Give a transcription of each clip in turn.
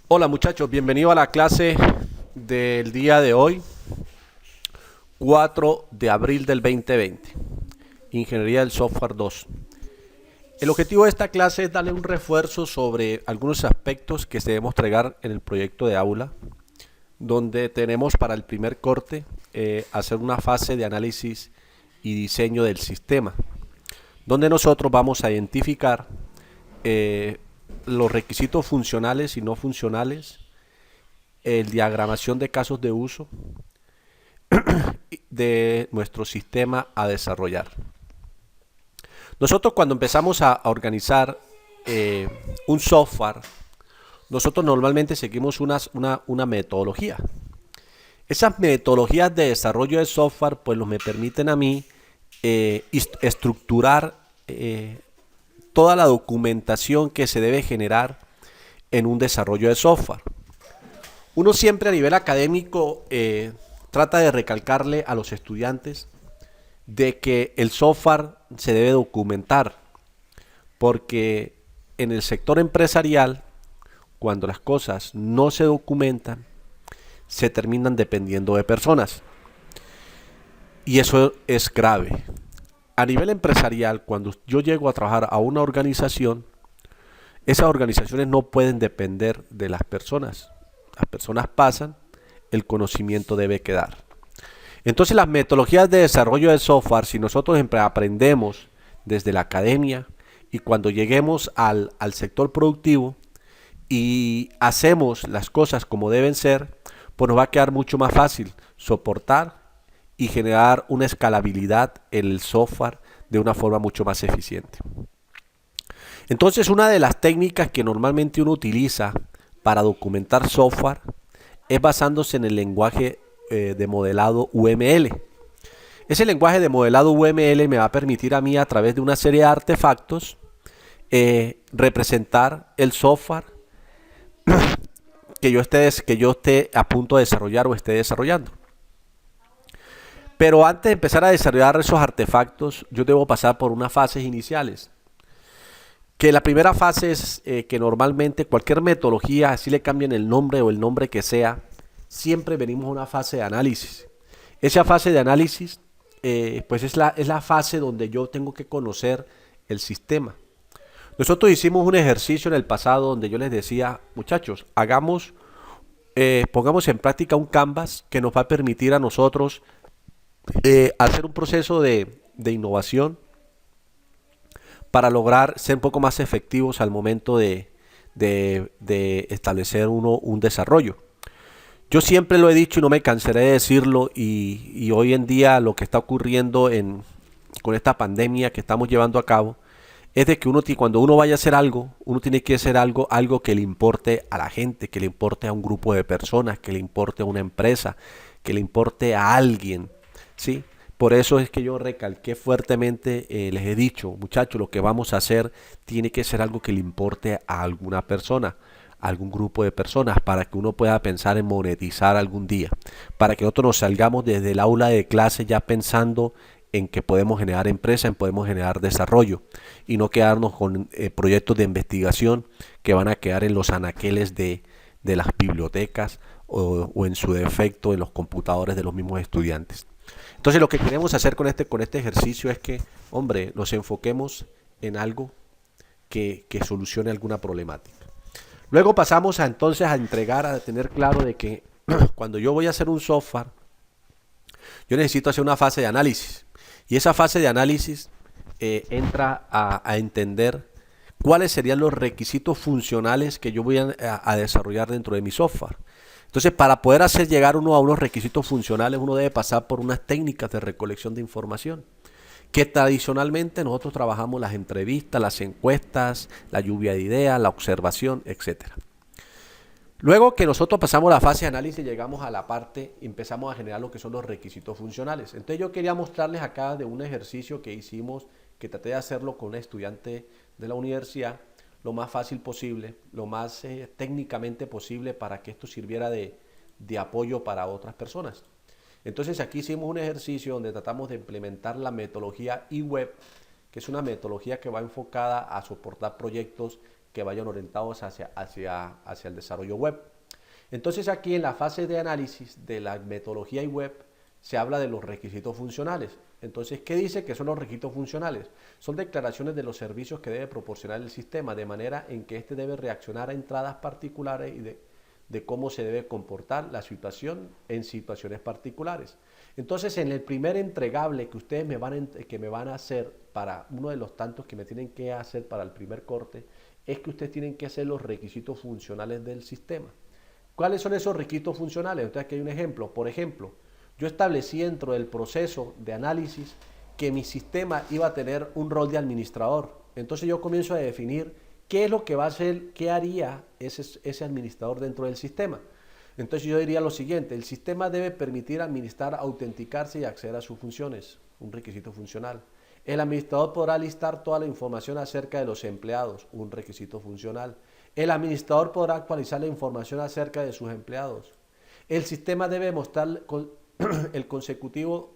Hola muchachos, bienvenido a la clase del día de hoy, 4 de abril del 2020, Ingeniería del Software 2. El objetivo de esta clase es darle un refuerzo sobre algunos aspectos que se debemos entregar en el proyecto de aula, donde tenemos para el primer corte hacer una fase de análisis y diseño del sistema, donde nosotros vamos a identificar eh, los requisitos funcionales y no funcionales, el diagramación de casos de uso de nuestro sistema a desarrollar. Nosotros cuando empezamos a organizar eh, un software, nosotros normalmente seguimos una metodología. Esas metodologías de desarrollo de software pues me permiten a mí estructurar toda la documentación que se debe generar en un desarrollo de software. Uno siempre a nivel académico trata de recalcarle a los estudiantes de que el software se debe documentar, porque en el sector empresarial, cuando las cosas no se documentan, se terminan dependiendo de personas. Y eso es grave. A nivel empresarial, cuando yo llego a trabajar a una organización, esas organizaciones no pueden depender de las personas. Las personas pasan, el conocimiento debe quedar. Entonces las metodologías de desarrollo de software, si nosotros aprendemos desde la academia y cuando lleguemos al sector productivo y hacemos las cosas como deben ser, pues nos va a quedar mucho más fácil soportar y generar una escalabilidad en el software de una forma mucho más eficiente. Entonces una de las técnicas que normalmente uno utiliza para documentar software es basándose en el lenguaje de modelado UML. Ese lenguaje de modelado UML me va a permitir a mí a través de una serie de artefactos representar el software que yo esté a punto de desarrollar o esté desarrollando. Pero antes de empezar a desarrollar esos artefactos, yo debo pasar por unas fases iniciales. Que la primera fase es que normalmente cualquier metodología, así le cambien el nombre o el nombre que sea, siempre venimos a una fase de análisis. Esa fase de análisis pues es la fase donde yo tengo que conocer el sistema. Nosotros hicimos un ejercicio en el pasado donde yo les decía, muchachos, pongamos en práctica un canvas que nos va a permitir a nosotros hacer un proceso de innovación para lograr ser un poco más efectivos al momento de establecer un desarrollo. Yo siempre lo he dicho y no me cansaré de decirlo y hoy en día lo que está ocurriendo con esta pandemia que estamos llevando a cabo es de que cuando uno vaya a hacer algo, uno tiene que hacer algo que le importe a la gente, que le importe a un grupo de personas, que le importe a una empresa, que le importe a alguien, ¿sí? Por eso es que yo recalqué fuertemente, les he dicho, muchachos, lo que vamos a hacer tiene que ser algo que le importe a alguna persona, a algún grupo de personas, para que uno pueda pensar en monetizar algún día, para que nosotros nos salgamos desde el aula de clase ya pensando en que podemos generar empresa, en podemos generar desarrollo y no quedarnos con proyectos de investigación que van a quedar en los anaqueles de las bibliotecas o en su defecto en los computadores de los mismos estudiantes. Entonces lo que queremos hacer con este ejercicio es que, hombre, nos enfoquemos en algo que solucione alguna problemática. Luego pasamos entonces a entregar, a tener claro de que cuando yo voy a hacer un software, yo necesito hacer una fase de análisis. Y esa fase de análisis entra a entender cuáles serían los requisitos funcionales que yo voy a desarrollar dentro de mi software. Entonces, para poder hacer llegar uno a unos requisitos funcionales, uno debe pasar por unas técnicas de recolección de información, que tradicionalmente nosotros trabajamos las entrevistas, las encuestas, la lluvia de ideas, la observación, etcétera. Luego que nosotros pasamos la fase de análisis, llegamos a la parte, empezamos a generar lo que son los requisitos funcionales. Entonces yo quería mostrarles acá de un ejercicio que hicimos, que traté de hacerlo con un estudiante de la universidad, lo más fácil posible, lo más técnicamente posible para que esto sirviera de apoyo para otras personas. Entonces aquí hicimos un ejercicio donde tratamos de implementar la metodología eWeb, que es una metodología que va enfocada a soportar proyectos que vayan orientados hacia el desarrollo web. Entonces aquí en la fase de análisis de la metodología y web se habla de los requisitos funcionales. Entonces, ¿qué dice que son los requisitos funcionales? Son declaraciones de los servicios que debe proporcionar el sistema, de manera en que éste debe reaccionar a entradas particulares y de cómo se debe comportar la situación en situaciones particulares. Entonces, en el primer entregable que ustedes me van a hacer para uno de los tantos que me tienen que hacer para el primer corte, es que ustedes tienen que hacer los requisitos funcionales del sistema. ¿Cuáles son esos requisitos funcionales? Entonces, aquí hay un ejemplo. Por ejemplo, yo establecí dentro del proceso de análisis que mi sistema iba a tener un rol de administrador. Entonces yo comienzo a definir qué es lo que va a hacer, qué haría ese administrador dentro del sistema. Entonces yo diría lo siguiente: el sistema debe permitir administrar, autenticarse y acceder a sus funciones, un requisito funcional. El administrador podrá listar toda la información acerca de los empleados, un requisito funcional. El administrador podrá actualizar la información acerca de sus empleados. El sistema debe mostrar el consecutivo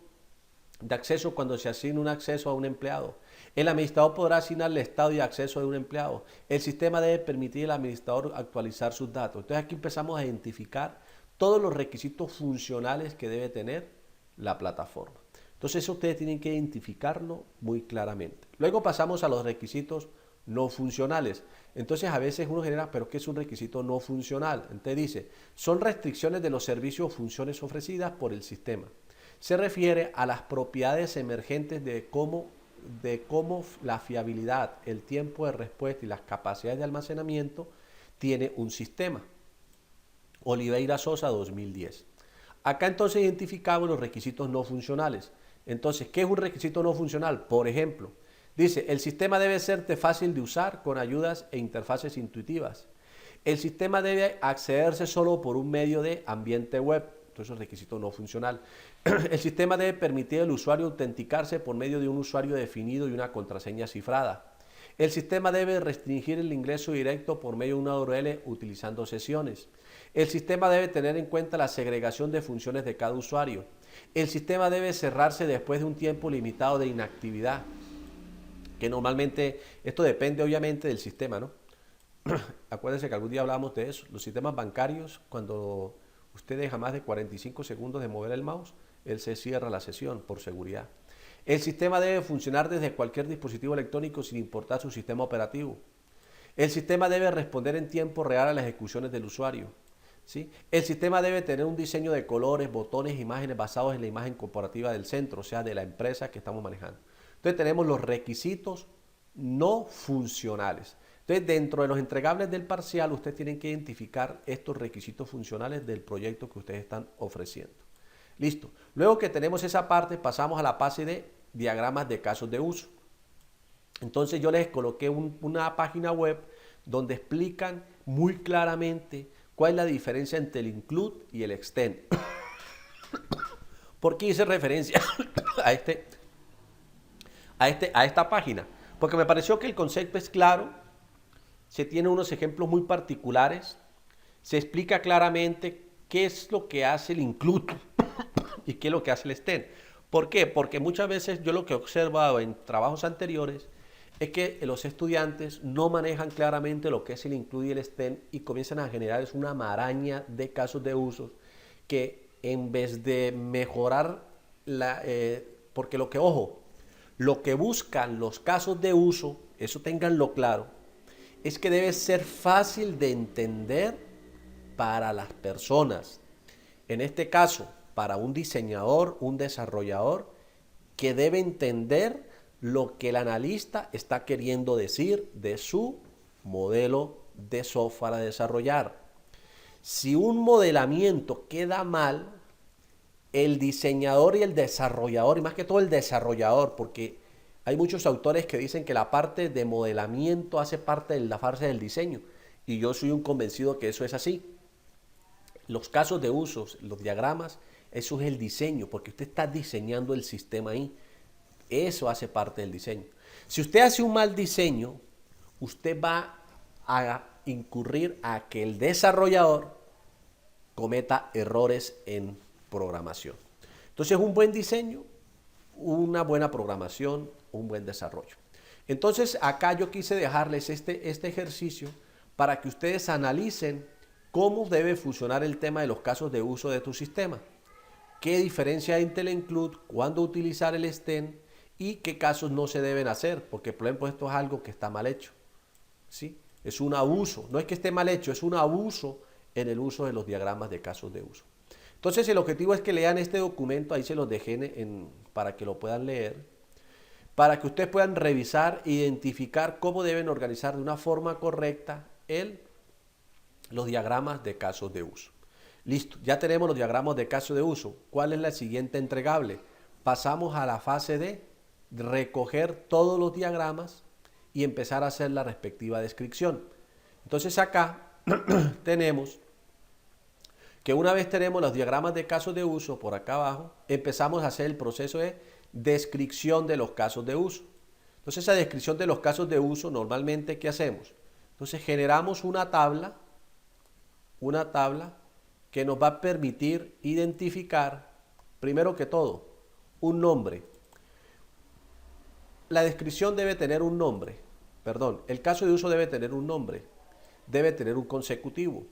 de acceso cuando se asigne un acceso a un empleado. El administrador podrá asignar el estado y acceso de un empleado. El sistema debe permitir al administrador actualizar sus datos. Entonces aquí empezamos a identificar todos los requisitos funcionales que debe tener la plataforma. Entonces eso ustedes tienen que identificarlo muy claramente. Luego pasamos a los requisitos no funcionales. Entonces a veces uno genera, ¿pero qué es un requisito no funcional? Entonces dice, son restricciones de los servicios o funciones ofrecidas por el sistema. Se refiere a las propiedades emergentes de cómo la fiabilidad, el tiempo de respuesta y las capacidades de almacenamiento tiene un sistema. Oliveira Sosa, 2010. Acá entonces identificamos los requisitos no funcionales. Entonces, ¿qué es un requisito no funcional? Por ejemplo, dice, el sistema debe serte fácil de usar con ayudas e interfaces intuitivas. El sistema debe accederse solo por un medio de ambiente web. Entonces, requisito no funcional. El sistema debe permitir al usuario autenticarse por medio de un usuario definido y una contraseña cifrada. El sistema debe restringir el ingreso directo por medio de una URL utilizando sesiones. El sistema debe tener en cuenta la segregación de funciones de cada usuario. El sistema debe cerrarse después de un tiempo limitado de inactividad, que normalmente, esto depende obviamente del sistema, ¿no? Acuérdense que algún día hablamos de eso. Los sistemas bancarios, cuando usted deja más de 45 segundos de mover el mouse, él se cierra la sesión por seguridad. El sistema debe funcionar desde cualquier dispositivo electrónico sin importar su sistema operativo. El sistema debe responder en tiempo real a las ejecuciones del usuario. ¿Sí? El sistema debe tener un diseño de colores, botones, imágenes basados en la imagen corporativa del centro, o sea, de la empresa que estamos manejando. Entonces tenemos los requisitos no funcionales. Entonces, dentro de los entregables del parcial, ustedes tienen que identificar estos requisitos funcionales del proyecto que ustedes están ofreciendo. Listo. Luego que tenemos esa parte, pasamos a la fase de diagramas de casos de uso. Entonces yo les coloqué una página web donde explican muy claramente cuál es la diferencia entre el include y el extend. ¿Por qué hice referencia a esta página? Porque me pareció que el concepto es claro, se tienen unos ejemplos muy particulares, se explica claramente qué es lo que hace el include y qué es lo que hace el extend. ¿Por qué? Porque muchas veces yo lo que he observado en trabajos anteriores es que los estudiantes no manejan claramente lo que es el include y el extend y comienzan a generar una maraña de casos de usos que en vez de mejorar porque lo que buscan los casos de uso, eso ténganlo claro, es que debe ser fácil de entender para las personas. En este caso, para un diseñador, un desarrollador, que debe entender lo que el analista está queriendo decir de su modelo de software a desarrollar. Si un modelamiento queda mal, el diseñador y el desarrollador, y más que todo el desarrollador, porque hay muchos autores que dicen que la parte de modelamiento hace parte de la fase del diseño, y yo soy un convencido que eso es así. Los casos de usos, los diagramas, eso es el diseño, porque usted está diseñando el sistema ahí. Eso hace parte del diseño. Si usted hace un mal diseño, usted va a incurrir a que el desarrollador cometa errores en programación. Entonces, un buen diseño, una buena programación, un buen desarrollo. Entonces acá yo quise dejarles este ejercicio para que ustedes analicen cómo debe funcionar el tema de los casos de uso de tu sistema. ¿Qué diferencia hay entre el include, cuándo utilizar el extend y qué casos no se deben hacer? Porque, por ejemplo, esto es algo que está mal hecho, ¿sí? Es un abuso, no es que esté mal hecho, es un abuso en el uso de los diagramas de casos de uso. Entonces, el objetivo es que lean este documento, ahí se los dejé para que lo puedan leer, para que ustedes puedan revisar e identificar cómo deben organizar de una forma correcta los diagramas de casos de uso. Listo, ya tenemos los diagramas de caso de uso. ¿Cuál es la siguiente entregable? Pasamos a la fase de recoger todos los diagramas y empezar a hacer la respectiva descripción. Entonces acá tenemos que una vez tenemos los diagramas de casos de uso por acá abajo, empezamos a hacer el proceso de descripción de los casos de uso. Entonces esa descripción de los casos de uso, normalmente, ¿qué hacemos? Entonces generamos una tabla que nos va a permitir identificar, primero que todo, un nombre. La descripción debe tener un nombre, perdón, el caso de uso debe tener un nombre, debe tener un consecutivo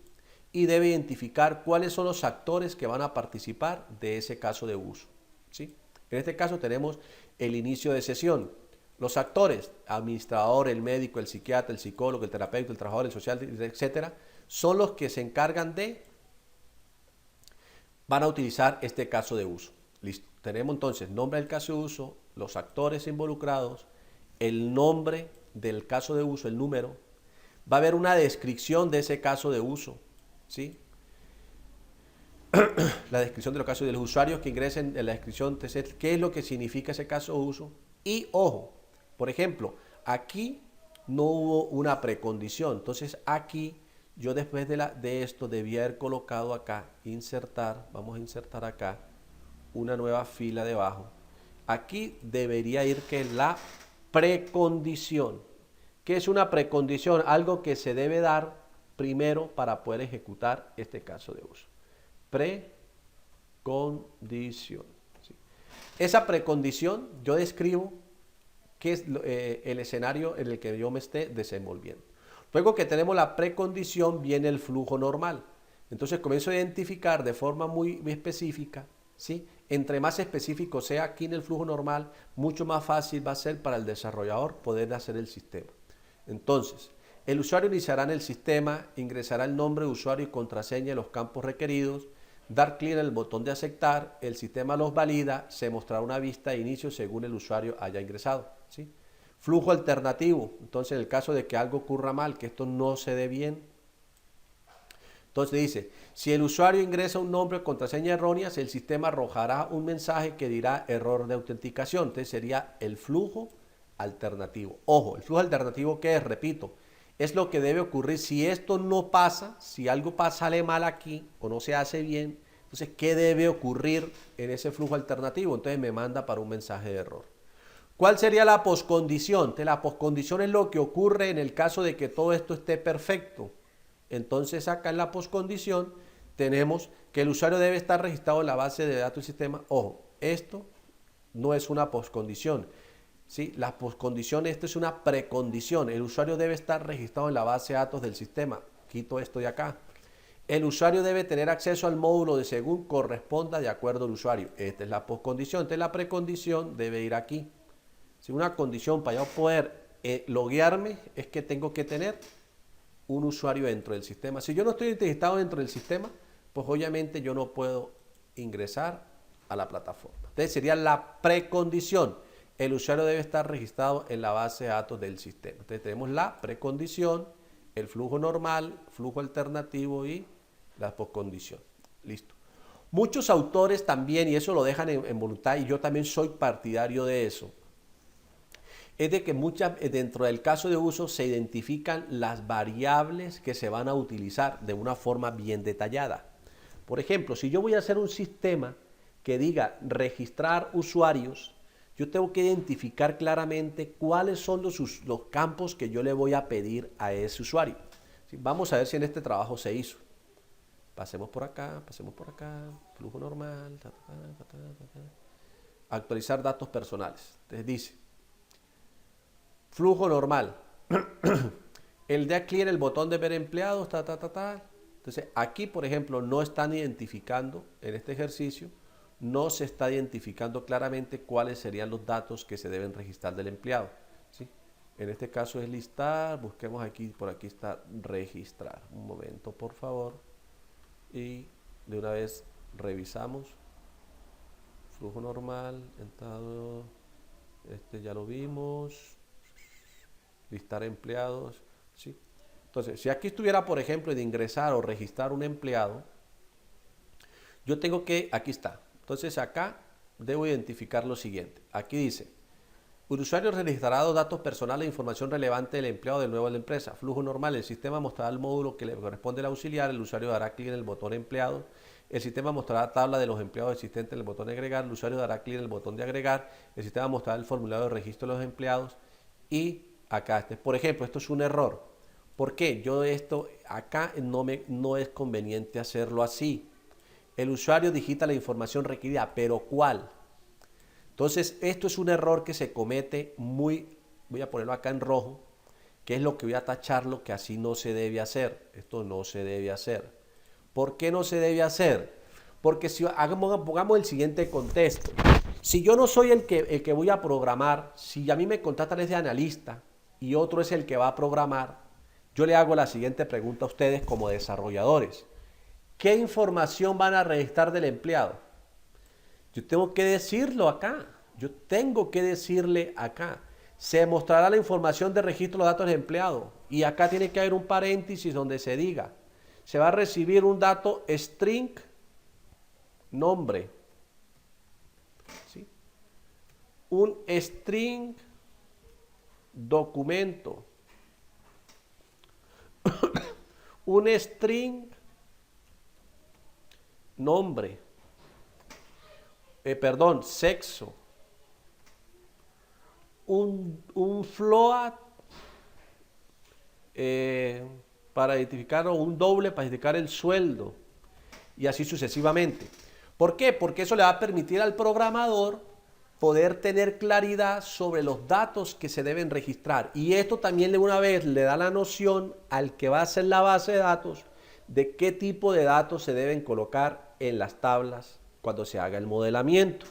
y debe identificar cuáles son los actores que van a participar de ese caso de uso, ¿sí? En este caso tenemos el inicio de sesión. Los actores, administrador, el médico, el psiquiatra, el psicólogo, el terapeuta, el trabajador, el social, etcétera, son los que se encargan van a utilizar este caso de uso. Listo. Tenemos entonces nombre del caso de uso, los actores involucrados, el nombre del caso de uso, el número. Va a haber una descripción de ese caso de uso, ¿sí? La descripción de los casos de los usuarios que ingresen en la descripción, qué es lo que significa ese caso de uso. Y ojo, por ejemplo, aquí no hubo una precondición. Entonces aquí yo después de esto debía haber colocado acá, insertar, vamos a insertar acá una nueva fila debajo. Aquí debería ir que la precondición. ¿Qué es una precondición? Algo que se debe dar primero para poder ejecutar este caso de uso. Precondición. ¿Sí? Esa precondición yo describo qué es el escenario en el que yo me esté desenvolviendo. Luego que tenemos la precondición viene el flujo normal. Entonces comienzo a identificar de forma muy específica, ¿sí? Entre más específico sea aquí en el flujo normal, mucho más fácil va a ser para el desarrollador poder hacer el sistema. Entonces, el usuario iniciará en el sistema, ingresará el nombre de usuario y contraseña en los campos requeridos, dar clic en el botón de aceptar, el sistema los valida, se mostrará una vista de inicio según el usuario haya ingresado, ¿sí? Flujo alternativo, entonces en el caso de que algo ocurra mal, que esto no se dé bien, entonces dice, si el usuario ingresa un nombre o contraseña erróneas, el sistema arrojará un mensaje que dirá error de autenticación, entonces sería el flujo alternativo. Ojo, el flujo alternativo, ¿qué es? Repito, es lo que debe ocurrir si esto no pasa, si algo sale mal aquí o no se hace bien, entonces ¿qué debe ocurrir en ese flujo alternativo? Entonces me manda para un mensaje de error. ¿Cuál sería la poscondición? La poscondición es lo que ocurre en el caso de que todo esto esté perfecto. Entonces acá en la poscondición tenemos que el usuario debe estar registrado en la base de datos del sistema. Ojo, esto no es una poscondición, ¿sí? La poscondición, esto es una precondición. El usuario debe estar registrado en la base de datos del sistema. Quito esto de acá. El usuario debe tener acceso al módulo de según corresponda de acuerdo al usuario. Esta es la poscondición. Entonces la precondición debe ir aquí. Si una condición para yo poder loguearme es que tengo que tener un usuario dentro del sistema. Si yo no estoy registrado dentro del sistema, pues obviamente yo no puedo ingresar a la plataforma. Entonces sería la precondición. El usuario debe estar registrado en la base de datos del sistema. Entonces tenemos la precondición, el flujo normal, flujo alternativo y la poscondición. Listo. Muchos autores también, y eso lo dejan en voluntad, y yo también soy partidario de eso, es de que dentro del caso de uso se identifican las variables que se van a utilizar de una forma bien detallada. Por ejemplo, si yo voy a hacer un sistema que diga registrar usuarios, yo tengo que identificar claramente cuáles son los campos que yo le voy a pedir a ese usuario. ¿Sí? Vamos a ver si en este trabajo se hizo. Pasemos por acá, flujo normal, actualizar datos personales. Entonces dice, Flujo normal. El de clear, el botón de ver empleados, Entonces, aquí, por ejemplo, no están identificando, en este ejercicio, no se está identificando claramente cuáles serían los datos que se deben registrar del empleado, ¿sí? En este caso es listar, busquemos aquí, por aquí está registrar. Un momento, por favor. Y de una vez revisamos. Flujo normal, entrado, este ya lo vimos. Listar empleados, ¿sí? Entonces, si aquí estuviera, por ejemplo, de ingresar o registrar un empleado, yo tengo que, aquí está. Entonces acá debo identificar lo siguiente. Aquí dice, el usuario registrará los datos personales e información relevante del empleado de nuevo de la empresa. Flujo normal, el sistema mostrará el módulo que le corresponde al auxiliar, el usuario dará clic en el botón empleado, el sistema mostrará la tabla de los empleados existentes en el botón de agregar, el usuario dará clic en el botón de agregar, el sistema mostrará el formulario de registro de los empleados y acá, por ejemplo, esto es un error. ¿Por qué? Yo esto acá no es conveniente hacerlo así. El usuario digita la información requerida, pero ¿cuál? Entonces, esto es un error que se comete voy a ponerlo acá en rojo, que es lo que voy a tacharlo, que así no se debe hacer. Esto no se debe hacer. ¿Por qué no se debe hacer? Porque si pongamos el siguiente contexto. Si yo no soy el que voy a programar, si a mí me contratan es de analista y otro es el que va a programar, yo le hago la siguiente pregunta a ustedes como desarrolladores. ¿Qué información van a registrar del empleado? Yo tengo que decirlo acá. Yo tengo que decirle acá. Se mostrará la información de registro de los datos del empleado. Y acá tiene que haber un paréntesis donde se diga. Se va a recibir un dato string nombre. ¿Sí? Un string documento. Un string nombre. Sexo. Un float para identificar, o un doble para identificar el sueldo. Y así sucesivamente. ¿Por qué? Porque eso le va a permitir al programador poder tener claridad sobre los datos que se deben registrar. Y esto también de una vez le da la noción al que va a hacer la base de datos de qué tipo de datos se deben colocar en las tablas cuando se haga el modelamiento.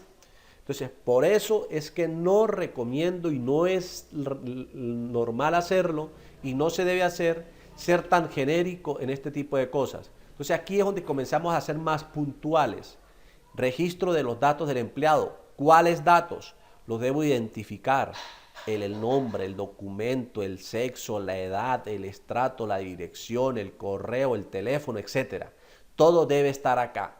Entonces, por eso es que no recomiendo y no es normal hacerlo y no se debe hacer ser tan genérico en este tipo de cosas. Entonces, aquí es donde comenzamos a ser más puntuales. Registro de los datos del empleado. ¿Cuáles datos? Los debo identificar. El nombre, el documento, el sexo, la edad, el estrato, la dirección, el correo, el teléfono, etc. Todo debe estar acá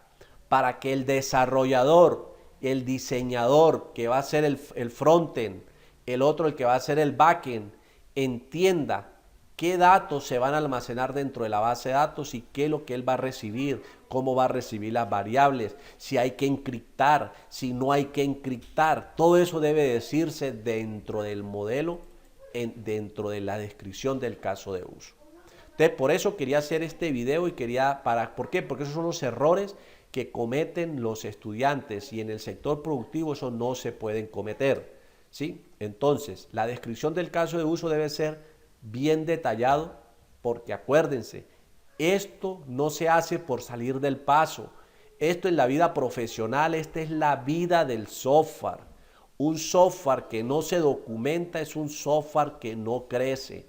para que el desarrollador, el diseñador que va a hacer el frontend, el otro el que va a hacer el backend, entienda qué datos se van a almacenar dentro de la base de datos y qué es lo que él va a recibir, cómo va a recibir las variables, si hay que encriptar, si no hay que encriptar. Todo eso debe decirse dentro del modelo, dentro de la descripción del caso de uso. Entonces, por eso quería hacer este video y ¿por qué? Porque esos son los errores que cometen los estudiantes y en el sector productivo eso no se pueden cometer, ¿sí? Entonces, la descripción del caso de uso debe ser bien detallado porque acuérdense, esto no se hace por salir del paso. Esto en la vida profesional, esta es la vida del software. Un software que no se documenta es un software que no crece.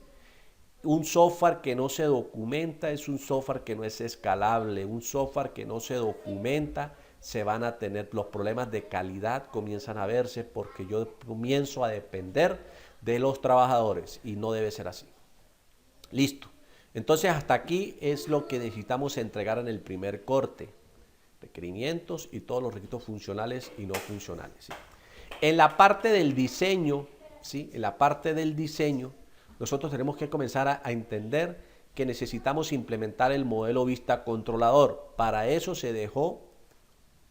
Un software que no se documenta es un software que no es escalable. Un software que no se documenta, se van a tener los problemas de calidad, comienzan a verse porque yo comienzo a depender de los trabajadores y no debe ser así. Listo. Entonces hasta aquí es lo que necesitamos entregar en el primer corte. Requerimientos y todos los requisitos funcionales y no funcionales, ¿sí? En la parte del diseño, ¿sí? En la parte del diseño, nosotros tenemos que comenzar a entender que necesitamos implementar el modelo vista controlador. Para eso se dejó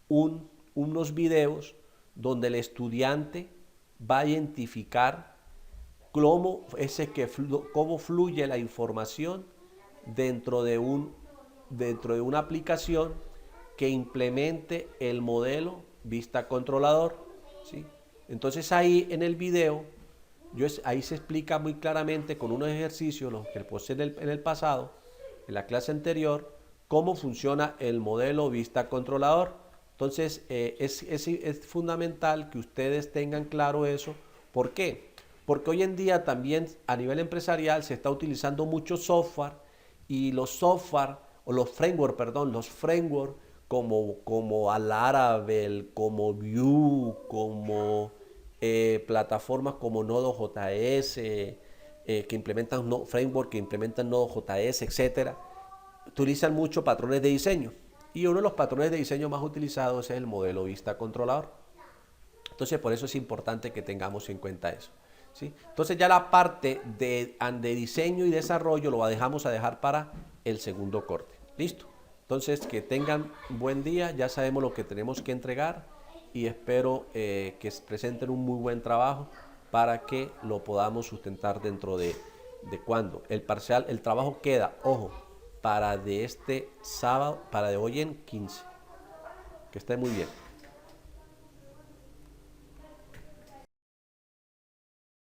unos videos donde el estudiante va a identificar cómo fluye la información dentro de una aplicación que implemente el modelo vista controlador, ¿sí? Entonces ahí en el video Ahí se explica muy claramente con unos ejercicios, los que puse en el pasado, en la clase anterior, cómo funciona el modelo vista controlador. Entonces, es fundamental que ustedes tengan claro eso. ¿Por qué? Porque hoy en día también a nivel empresarial se está utilizando mucho software y los software, o los framework, perdón, los framework como Laravel, como Vue, como plataformas como Node.js, que implementan framework, que implementan Node.js, etcétera, utilizan mucho patrones de diseño. Y uno de los patrones de diseño más utilizados es el modelo vista controlador. Entonces, por eso es importante que tengamos en cuenta eso, ¿sí? Entonces, ya la parte de diseño y desarrollo lo dejamos a dejar para el segundo corte. ¿Listo? Entonces, que tengan buen día. Ya sabemos lo que tenemos que entregar y espero que presenten un muy buen trabajo para que lo podamos sustentar dentro de cuando. El parcial, el trabajo queda, ojo, para de este sábado, para de hoy en 15. Que esté muy bien.